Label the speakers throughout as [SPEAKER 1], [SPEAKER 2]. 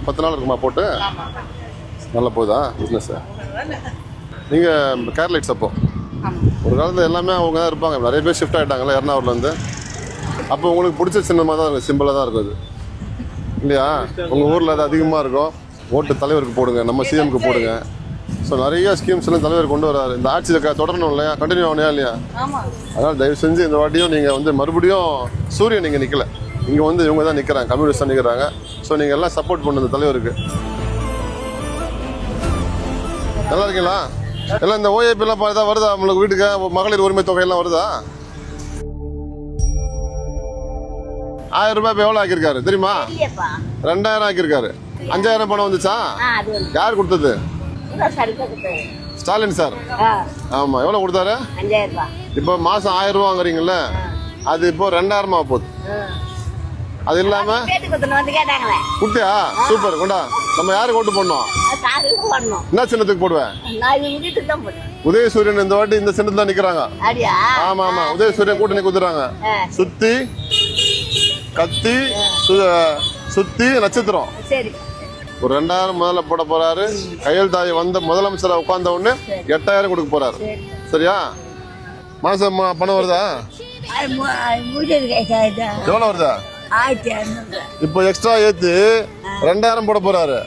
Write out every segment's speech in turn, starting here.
[SPEAKER 1] 10 நாள் இருக்குமா போட்டு? நல்லா போகுதா பிஸ்னஸ்? நீங்கள் கேர்லைட்ஸ் அப்போ ஒரு காலத்தில் எல்லாமே அவங்க தான் இருப்பாங்க. நிறைய பேர் ஷிஃப்ட் ஆகிட்டாங்களே எர்ணாகுளம்லேருந்து. அப்போ உங்களுக்கு பிடிச்ச சின்னமாக தான் இருக்கும், சிம்பிளாக தான் இருக்கும் அது இல்லையா? உங்கள் ஊரில் அது அதிகமாக இருக்கும். ஓட்டு தலைவருக்கு போடுங்க, நம்ம சிஎம்க்கு போடுங்க. ஸோ நிறைய ஸ்கீம்ஸ் எல்லாம் தலைவர் கொண்டு வராரு. இந்த ஆட்சியில் தொடரணும் இல்லையா, கண்டினியூ ஆகணும் இல்லையா? அதனால் தயவு செஞ்சு இந்த வாட்டியும் நீங்கள் மறுபடியும் சூரியன் நீங்கள் நிற்கல, இங்கே இவங்க தான் நிற்கிறாங்க, கம்யூனிஸ்ட் தான் நிற்கிறாங்க. ஸோ நீங்கள் எல்லாம் சப்போர்ட் பண்ணுங்க தலைவருக்கு. நல்லா இருக்கீங்களா? எல்லாம் இந்த ஓஏபிலாம் பார்த்தா வருதா உங்களுக்கு வீட்டுக்கு? மகளிர் உரிமை தொகையெல்லாம் வருதா? 1000 ரூபாய் இப்போ எவ்வளோ ஆக்கியிருக்காரு தெரியுமா? 2000 ஆக்கியிருக்காரு. 5000 பணம் வந்துச்சா? யார் கொடுத்தது? ஸ்டாலின் சார். ஆமா, எவ்வளவு கொடுத்தாரு? 5000. இப்போ மாசம் 1000 ரூபாய் வாங்குறீங்கல்ல, அது இப்போ 2000 போகுது. அது இல்லாம குட்டியா? சூப்பர். கொண்டா, நம்ம யாருக்கு ஓட்டு போடணும்? என்ன சின்னத்துக்கு போடுவேன்? உதயசூரியன் இந்த வாட்டி இந்த சின்னத்துல நிக்கிறாங்க. ஆமா ஆமா, உதயசூரியன் கூட்டணி குடுத்துறாங்க. சுத்தி கத்தி சுத்தி நட்சத்திரம். ஒரு 2000 முதல்ல போட போறாரு. கையெழுத்தாகி வந்த முதலமைச்சரா உட்கார்ந்த உடனே 8000 கொடுக்க போறாரு. சரியா? மாசம் பணம் வருதா? எவ்வளவு வருதா? 1500. இப்போ எக்ஸ்ட்ரா ஏத்து 2000 போட போறாரு.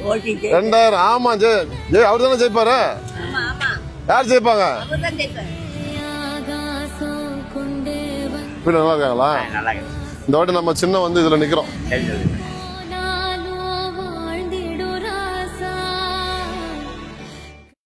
[SPEAKER 1] 2000. ஆமா, ஜெய் அவர் தானே ஜெயிப்பாரு. யார் ஜெயிப்பாங்க? நல்லா இருக்காங்களா? இந்த வாட்டி நம்ம சின்ன இதுல நிக்கிறோம்.